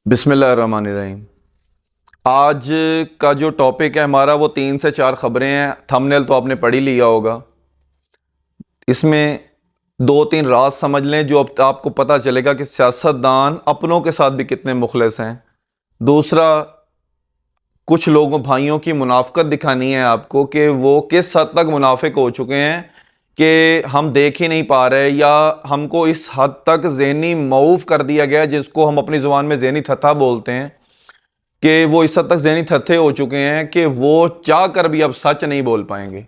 بسم اللہ الرحمن الرحیم۔ آج کا جو ٹاپک ہے ہمارا وہ 3 سے 4 خبریں ہیں۔ تھمبنیل تو آپ نے پڑھ ہی لیا ہوگا۔ اس میں 2-3 راز سمجھ لیں جو اب آپ کو پتہ چلے گا کہ سیاستدان اپنوں کے ساتھ بھی کتنے مخلص ہیں۔ دوسرا، کچھ لوگوں بھائیوں کی منافقت دکھانی ہے آپ کو کہ وہ کس حد تک منافق ہو چکے ہیں کہ ہم دیکھ ہی نہیں پا رہے، یا ہم کو اس حد تک ذہنی معوف کر دیا گیا جس کو ہم اپنی زبان میں ذہنی تھتھا بولتے ہیں، کہ وہ اس حد تک ذہنی تھتھے ہو چکے ہیں کہ وہ چاہ کر بھی اب سچ نہیں بول پائیں گے۔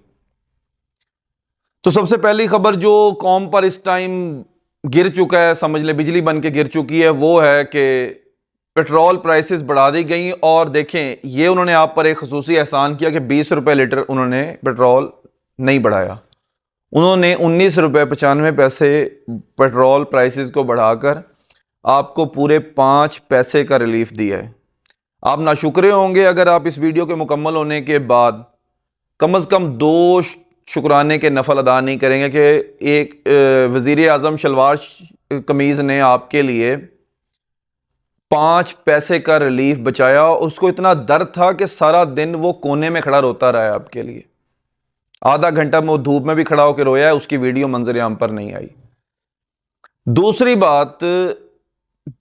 تو سب سے پہلی خبر جو قوم پر اس ٹائم گر چکا ہے، سمجھ لیں بجلی بن کے گر چکی ہے، وہ ہے کہ پیٹرول پرائسز بڑھا دی گئیں۔ اور دیکھیں، یہ انہوں نے آپ پر ایک خصوصی احسان کیا کہ 20 روپے لیٹر انہوں نے پیٹرول نہیں بڑھایا، انہوں نے 19 روپے 95 پیسے پیٹرول پرائسز کو بڑھا کر آپ کو پورے 5 پیسے کا ریلیف دیا ہے۔ آپ ناشکرے ہوں گے اگر آپ اس ویڈیو کے مکمل ہونے کے بعد کم از کم 2 شکرانے کے نفل ادا نہیں کریں گے کہ ایک وزیر اعظم شلوار قمیض نے آپ کے لیے 5 پیسے کا ریلیف بچایا، اور اس کو اتنا درد تھا کہ سارا دن وہ کونے میں کھڑا روتا رہا ہے آپ کے لیے۔ آدھا گھنٹہ میں وہ دھوپ میں بھی کھڑا ہو کے رویا ہے، اس کی ویڈیو منظر عام پر نہیں آئی۔ دوسری بات،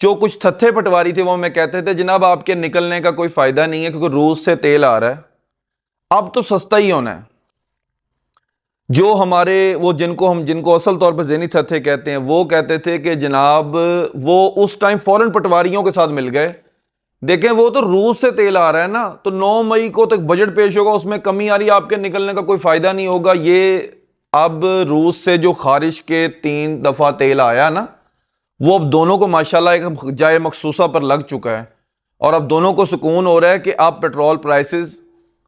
جو کچھ تھتھے پٹواری تھے وہ میں کہتے تھے جناب آپ کے نکلنے کا کوئی فائدہ نہیں ہے کیونکہ روس سے تیل آ رہا ہے، اب تو سستا ہی ہونا ہے۔ جو ہمارے وہ جن کو اصل طور پہ ذہنی تھتھے کہتے ہیں، وہ کہتے تھے کہ جناب وہ اس ٹائم فوراً پٹواریوں کے ساتھ مل گئے، دیکھیں وہ تو روس سے تیل آ رہا ہے نا، تو 9 مئی کو تک بجٹ پیش ہوگا، اس میں کمی آ رہی ہے، آپ کے نکلنے کا کوئی فائدہ نہیں ہوگا۔ یہ اب روس سے جو خارج کے 3 دفعہ تیل آیا نا، وہ اب دونوں کو ماشاءاللہ ایک جائے مخصوصہ پر لگ چکا ہے، اور اب دونوں کو سکون ہو رہا ہے کہ اب پیٹرول پرائسز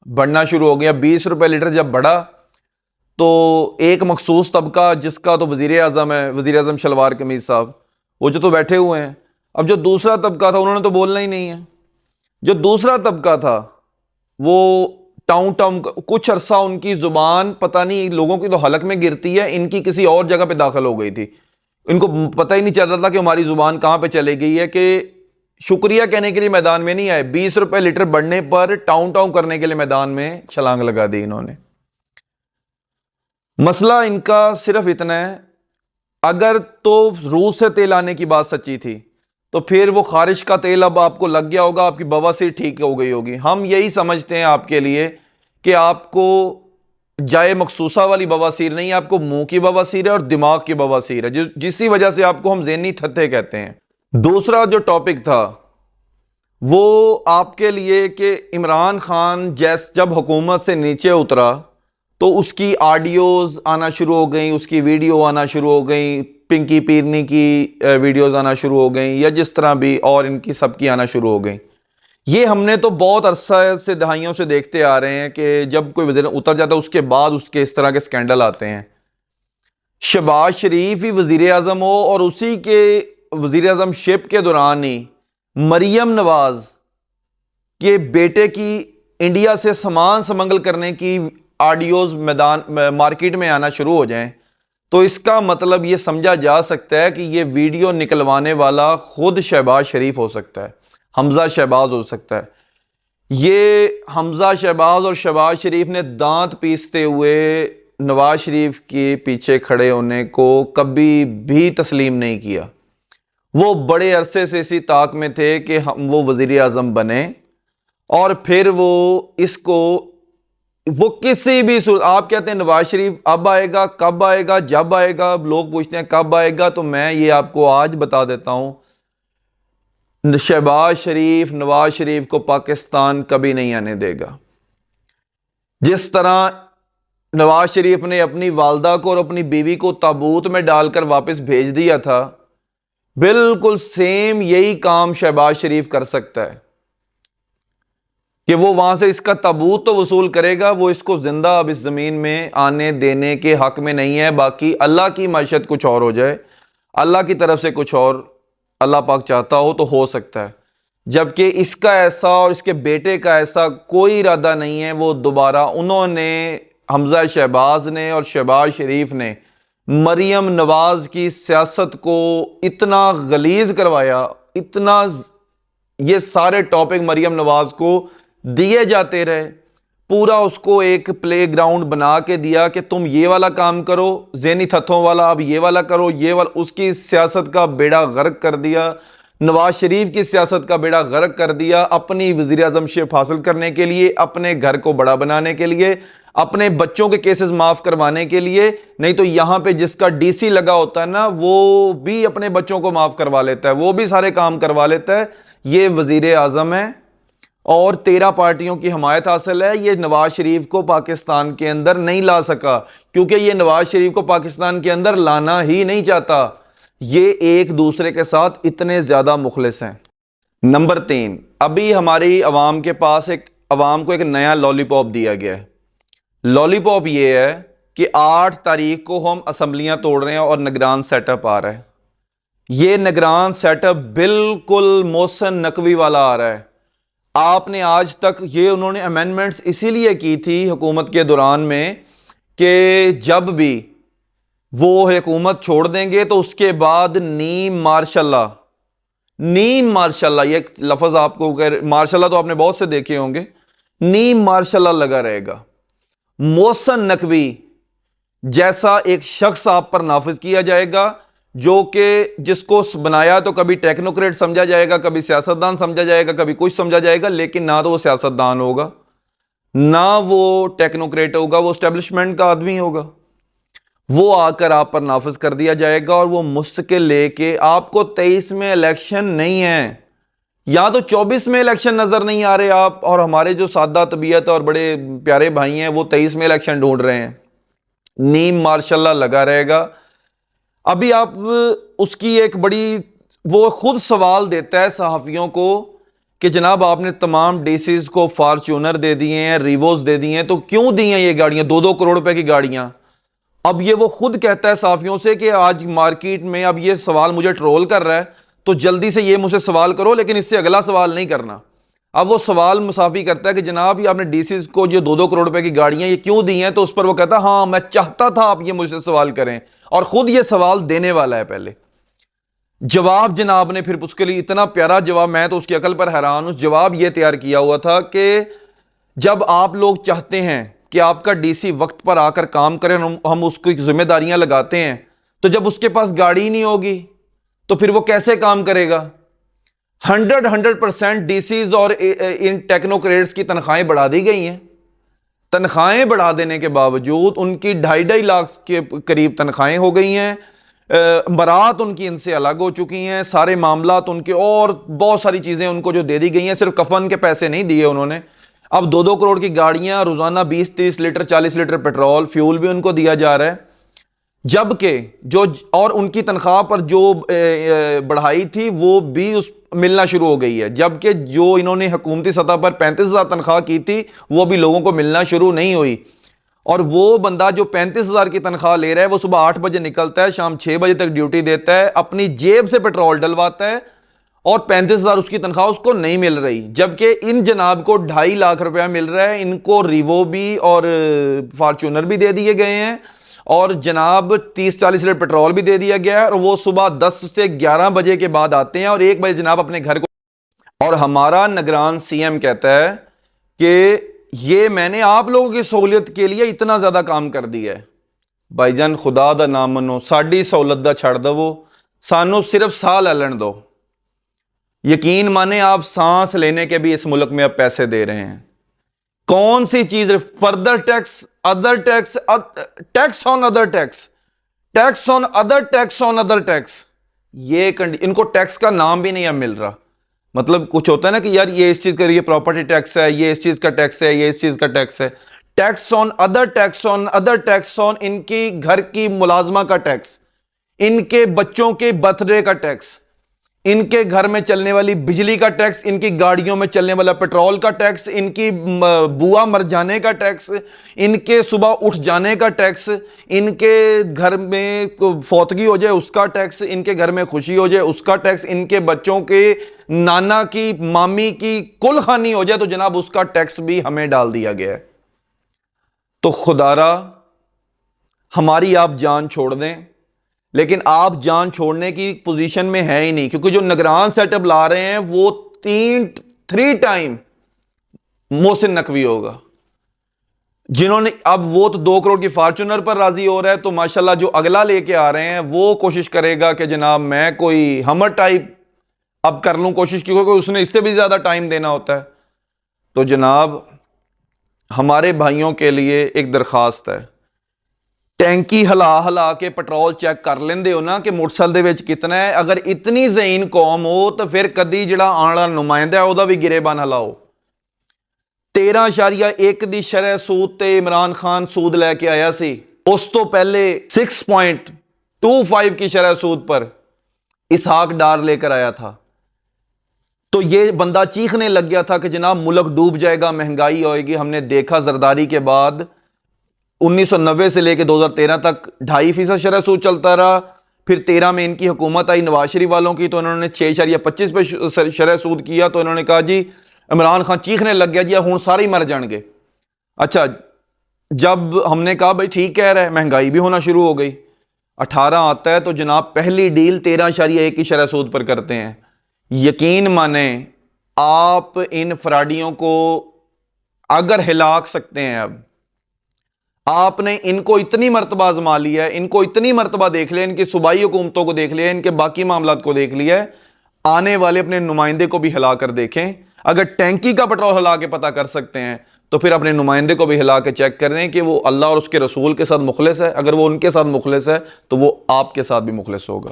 بڑھنا شروع ہو گیا۔ 20 روپے لیٹر جب بڑھا تو ایک مخصوص طبقہ جس کا تو وزیر اعظم ہے، وزیر اعظم شلوار قمیض صاحب، وہ جو تو بیٹھے ہوئے ہیں، اب جو دوسرا طبقہ تھا انہوں نے تو بولنا ہی نہیں ہے۔ جو دوسرا طبقہ تھا وہ ٹاؤن کچھ عرصہ ان کی زبان پتہ نہیں لوگوں کی تو حلق میں گرتی ہے، ان کی کسی اور جگہ پہ داخل ہو گئی تھی، ان کو پتہ ہی نہیں چل رہا تھا کہ ہماری زبان کہاں پہ چلے گئی ہے، کہ شکریہ کہنے کے لیے میدان میں نہیں آئے، 20 روپے لیٹر بڑھنے پر ٹاؤن کرنے کے لیے میدان میں چھلانگ لگا دی انہوں نے۔ مسئلہ ان کا صرف اتنا ہے، اگر تو روس سے تیل آنے کی بات سچی تھی تو پھر وہ خارج کا تیل اب آپ کو لگ گیا ہوگا، آپ کی بواسیر ٹھیک ہو گئی ہوگی۔ ہم یہی سمجھتے ہیں آپ کے لیے کہ آپ کو جائے مخصوصہ والی بواسیر نہیں، آپ کو منہ کی بواسیر ہے اور دماغ کی بواسیر ہے، جسی وجہ سے آپ کو ہم ذہنی تھتھے کہتے ہیں۔ دوسرا جو ٹاپک تھا وہ آپ کے لیے کہ عمران خان جب حکومت سے نیچے اترا تو اس کی آڈیوز آنا شروع ہو گئیں، اس کی ویڈیو آنا شروع ہو گئیں، پنکی پیرنی کی ویڈیوز آنا شروع ہو گئیں، یا جس طرح بھی اور ان کی سب کی آنا شروع ہو گئیں۔ یہ ہم نے تو بہت عرصہ سے دہائیوں سے دیکھتے آ رہے ہیں کہ جب کوئی وزیر اتر جاتا ہے اس کے بعد اس کے اس طرح کے سکینڈل آتے ہیں۔ شہباز شریف ہی وزیر اعظم ہو اور اسی کے وزیر اعظم شپ کے دوران ہی مریم نواز کے بیٹے کی انڈیا سے سامان سمگل کرنے کی آڈیوز مارکیٹ میں آنا شروع ہو جائیں تو اس کا مطلب یہ سمجھا جا سکتا ہے کہ یہ ویڈیو نکلوانے والا خود شہباز شریف ہو سکتا ہے، حمزہ شہباز ہو سکتا ہے۔ یہ حمزہ شہباز اور شہباز شریف نے دانت پیستے ہوئے نواز شریف کے پیچھے کھڑے ہونے کو کبھی بھی تسلیم نہیں کیا۔ وہ بڑے عرصے سے اسی طاق میں تھے کہ وہ وزیر اعظم بنے، اور پھر وہ کسی بھی صورت، آپ کہتے ہیں نواز شریف اب آئے گا، کب آئے گا، جب آئے گا، لوگ پوچھتے ہیں کب آئے گا، تو میں یہ آپ کو آج بتا دیتا ہوں، شہباز شریف نواز شریف کو پاکستان کبھی نہیں آنے دے گا۔ جس طرح نواز شریف نے اپنی والدہ کو اور اپنی بیوی کو تابوت میں ڈال کر واپس بھیج دیا تھا، بالکل سیم یہی کام شہباز شریف کر سکتا ہے کہ وہ وہاں سے اس کا تابوت تو وصول کرے گا، وہ اس کو زندہ اب اس زمین میں آنے دینے کے حق میں نہیں ہے۔ باقی اللہ کی معیشت کچھ اور ہو جائے، اللہ کی طرف سے کچھ اور اللہ پاک چاہتا ہو تو ہو سکتا ہے، جبکہ اس کا ایسا اور اس کے بیٹے کا ایسا کوئی ارادہ نہیں ہے۔ وہ دوبارہ انہوں نے حمزہ شہباز نے اور شہباز شریف نے مریم نواز کی سیاست کو اتنا غلیظ کروایا، اتنا یہ سارے ٹاپک مریم نواز کو دیے جاتے رہے، پورا اس کو ایک پلے گراؤنڈ بنا کے دیا کہ تم یہ والا کام کرو، ذہنی تھتوں والا، اب یہ والا کرو، یہ والا، اس کی سیاست کا بیڑا غرق کر دیا، نواز شریف کی سیاست کا بیڑا غرق کر دیا، اپنی وزیر اعظم شپ حاصل کرنے کے لیے، اپنے گھر کو بڑا بنانے کے لیے، اپنے بچوں کے کیسز معاف کروانے کے لیے۔ نہیں تو یہاں پہ جس کا ڈی سی لگا ہوتا ہے نا، وہ بھی اپنے بچوں کو معاف کروا لیتا ہے، وہ بھی سارے کام کروا لیتا ہے۔ یہ وزیر اعظم ہے اور 13 پارٹیوں کی حمایت حاصل ہے، یہ نواز شریف کو پاکستان کے اندر نہیں لا سکا، کیونکہ یہ نواز شریف کو پاکستان کے اندر لانا ہی نہیں چاہتا۔ یہ ایک دوسرے کے ساتھ اتنے زیادہ مخلص ہیں۔ نمبر 3، ابھی ہماری عوام کے پاس عوام کو ایک نیا لالی پاپ دیا گیا ہے۔ لالی پاپ یہ ہے کہ 8 تاریخ کو ہم اسمبلیاں توڑ رہے ہیں اور نگران سیٹ اپ آ رہا ہے۔ یہ نگران سیٹ اپ بالکل محسن نقوی والا آ رہا ہے۔ آپ نے آج تک انہوں نے امینڈمنٹس اسی لیے کی تھی حکومت کے دوران میں کہ جب بھی وہ حکومت چھوڑ دیں گے تو اس کے بعد نیم مارشل لا، یہ لفظ آپ کو مارشل لا تو آپ نے بہت سے دیکھے ہوں گے، نیم مارشل لا لگا رہے گا۔ محسن نقوی جیسا ایک شخص آپ پر نافذ کیا جائے گا، جو کہ جس کو بنایا تو کبھی ٹیکنوکریٹ سمجھا جائے گا، کبھی سیاستدان سمجھا جائے گا، کبھی کچھ سمجھا جائے گا، لیکن نہ تو وہ سیاستدان ہوگا، نہ وہ ٹیکنوکریٹ ہوگا، وہ اسٹیبلشمنٹ کا آدمی ہوگا۔ وہ آ کر آپ پر نافذ کر دیا جائے گا اور وہ مستقل لے کے آپ کو 23 میں الیکشن نہیں ہے، یا تو 24 میں الیکشن نظر نہیں آ رہے آپ، اور ہمارے جو سادہ طبیعت اور بڑے پیارے بھائی ہیں وہ 23 میں الیکشن ڈھونڈ رہے ہیں۔ نیم مارشل لا لگا رہے گا۔ ابھی آپ اس کی ایک بڑی، وہ خود سوال دیتا ہے صحافیوں کو کہ جناب آپ نے تمام ڈی سیز کو فارچونر دے دیے ہیں، ریووز دے دیے ہیں، تو کیوں دی ہیں یہ گاڑیاں 2-2 کروڑ روپے کی گاڑیاں؟ اب یہ وہ خود کہتا ہے صحافیوں سے کہ آج مارکیٹ میں اب یہ سوال مجھے ٹرول کر رہا ہے، تو جلدی سے یہ مجھ سے سوال کرو، لیکن اس سے اگلا سوال نہیں کرنا۔ اب وہ سوال مصافی کرتا ہے کہ جناب یہ آپ نے ڈی سیز کو جو 2-2 کروڑ روپے کی گاڑیاں یہ کیوں دی ہیں؟ تو اس پر وہ کہتا ہے ہاں میں چاہتا تھا آپ یہ مجھ سے سوال کریں، اور خود یہ سوال دینے والا ہے۔ پہلے جواب جناب نے پھر اس کے لیے اتنا پیارا جواب، میں تو اس کی عقل پر حیران ہوں، جواب یہ تیار کیا ہوا تھا کہ جب آپ لوگ چاہتے ہیں کہ آپ کا ڈی سی وقت پر آ کر کام کریں، ہم اس کی ذمہ داریاں لگاتے ہیں، تو جب اس کے پاس گاڑی نہیں ہوگی تو پھر وہ کیسے کام کرے گا؟ 100% ڈی سیز اور ان ٹیکنوکریٹس کی تنخواہیں بڑھا دی گئی ہیں۔ تنخواہیں بڑھا دینے کے باوجود ان کی 2.5 لاکھ کے قریب تنخواہیں ہو گئی ہیں، برات ان کی ان سے الگ ہو چکی ہیں، سارے معاملات ان کے، اور بہت ساری چیزیں ان کو جو دے دی گئی ہیں، صرف کفن کے پیسے نہیں دیے انہوں نے۔ اب 2-2 کروڑ کی گاڑیاں، روزانہ 20-30 لیٹر 40 لیٹر پیٹرول فیول بھی ان کو دیا جا رہا ہے، جبکہ اور ان کی تنخواہ پر جو بڑھائی تھی وہ بھی ملنا شروع ہو گئی ہے، جبکہ جو انہوں نے حکومتی سطح پر 35,000 تنخواہ کی تھی وہ بھی لوگوں کو ملنا شروع نہیں ہوئی۔ اور وہ بندہ جو 35,000 کی تنخواہ لے رہا ہے، وہ صبح 8 بجے نکلتا ہے، شام 6 بجے تک ڈیوٹی دیتا ہے، اپنی جیب سے پیٹرول ڈلواتا ہے، اور 35,000 اس کی تنخواہ اس کو نہیں مل رہی، جبکہ ان جناب کو 2.5 لاکھ روپیہ مل رہا ہے، ان کو ریوو بھی اور فارچونر بھی دے دیے گئے ہیں، اور جناب 30-40 لیٹر پیٹرول بھی دے دیا گیا ہے، اور وہ صبح 10 سے 11 بجے کے بعد آتے ہیں اور 1 بجے جناب اپنے گھر کو۔ اور ہمارا نگران سی ایم کہتا ہے کہ یہ میں نے آپ لوگوں کی سہولت کے لیے اتنا زیادہ کام کر دیا ہے۔ بھائی جان خدا دا نام منو، ساڈی سہولت دا چھڑ دو، سانو صرف ساہ لین دو۔ یقین مانے آپ سانس لینے کے بھی اس ملک میں اب پیسے دے رہے ہیں۔ کون سی چیز؟ Further tax, other tax, tax on other tax, tax on other tax on other tax, یہ ان کو ٹیکس کا نام بھی نہیں اب مل رہا۔ مطلب کچھ ہوتا ہے نا کہ یار یہ اس چیز کا، یہ پراپرٹی ٹیکس ہے، یہ اس چیز کا ٹیکس ہے، یہ اس چیز کا ٹیکس ہے، tax on other tax on other tax on ان کی گھر کی ملازمہ کا ٹیکس، ان کے بچوں کے برتھ ڈے کا ٹیکس، ان کے گھر میں چلنے والی بجلی کا ٹیکس، ان کی گاڑیوں میں چلنے والا پیٹرول کا ٹیکس، ان کی بوا مر جانے کا ٹیکس، ان کے صبح اٹھ جانے کا ٹیکس، ان کے گھر میں فوتگی ہو جائے اس کا ٹیکس، ان کے گھر میں خوشی ہو جائے اس کا ٹیکس، ان کے بچوں کے نانا کی مامی کی کل خانی ہو جائے تو جناب اس کا ٹیکس بھی ہمیں ڈال دیا گیا ہے۔ تو خدارا ہماری آپ جان چھوڑ دیں، لیکن آپ جان چھوڑنے کی پوزیشن میں ہے ہی نہیں، کیونکہ جو نگران سیٹ اپ لا رہے ہیں وہ تھری ٹائم محسن نقوی ہوگا. جنہوں نے اب وہ تو 2 کروڑ کی فارچونر پر راضی ہو رہا ہے, تو ماشاءاللہ جو اگلا لے کے آ رہے ہیں وہ کوشش کرے گا کہ جناب میں کوئی ہمر ٹائپ اب کر لوں کوشش, کیونکہ اس نے اس سے بھی زیادہ ٹائم دینا ہوتا ہے. تو جناب ہمارے بھائیوں کے لیے ایک درخواست ہے, ٹینکی ہلا کے پٹرول چیک کر لیندے ہو نا کہ موٹرسائیکل دے وچ کتنا ہے. اگر اتنی ذہین قوم ہو تو پھر کدی جڑا آن والا نمائندہ ہے او دا بھی گریبان ہلاؤ. 13.1 دی شرح سود تے عمران خان سود لے کے آیا سی, اس تو پہلے 6.25 کی شرح سود پر اسحاق ڈار لے کر آیا تھا. تو یہ بندہ چیخنے لگ گیا تھا کہ جناب ملک ڈوب جائے گا, مہنگائی ہوئے گی. ہم نے دیکھا زرداری کے بعد 1990 سے لے کے 2013 تک 2.5% شرح سود چلتا رہا. پھر 13 میں ان کی حکومت آئی نواز شریف والوں کی, تو انہوں نے 6.25 پہ شرح سود کیا. تو انہوں نے کہا جی عمران خان چیخنے لگ گیا, جی ہوں سارے ہی مر جان گے. اچھا جب ہم نے کہا بھائی ٹھیک کہہ رہا ہے, مہنگائی بھی ہونا شروع ہو گئی, 18 آتا ہے تو جناب پہلی ڈیل 13.1 کی شرح سود پر کرتے ہیں. یقین مانیں آپ ان فراڈیوں کو اگر ہلاک سکتے ہیں, اب آپ نے ان کو اتنی مرتبہ آزما لیا ہے, ان کو اتنی مرتبہ دیکھ لیا, ان کی صوبائی حکومتوں کو دیکھ لیا, ان کے باقی معاملات کو دیکھ لیا ہے, آنے والے اپنے نمائندے کو بھی ہلا کر دیکھیں. اگر ٹینکی کا پٹرول ہلا کے پتہ کر سکتے ہیں تو پھر اپنے نمائندے کو بھی ہلا کے چیک کر رہے ہیں کہ وہ اللہ اور اس کے رسول کے ساتھ مخلص ہے. اگر وہ ان کے ساتھ مخلص ہے تو وہ آپ کے ساتھ بھی مخلص ہوگا.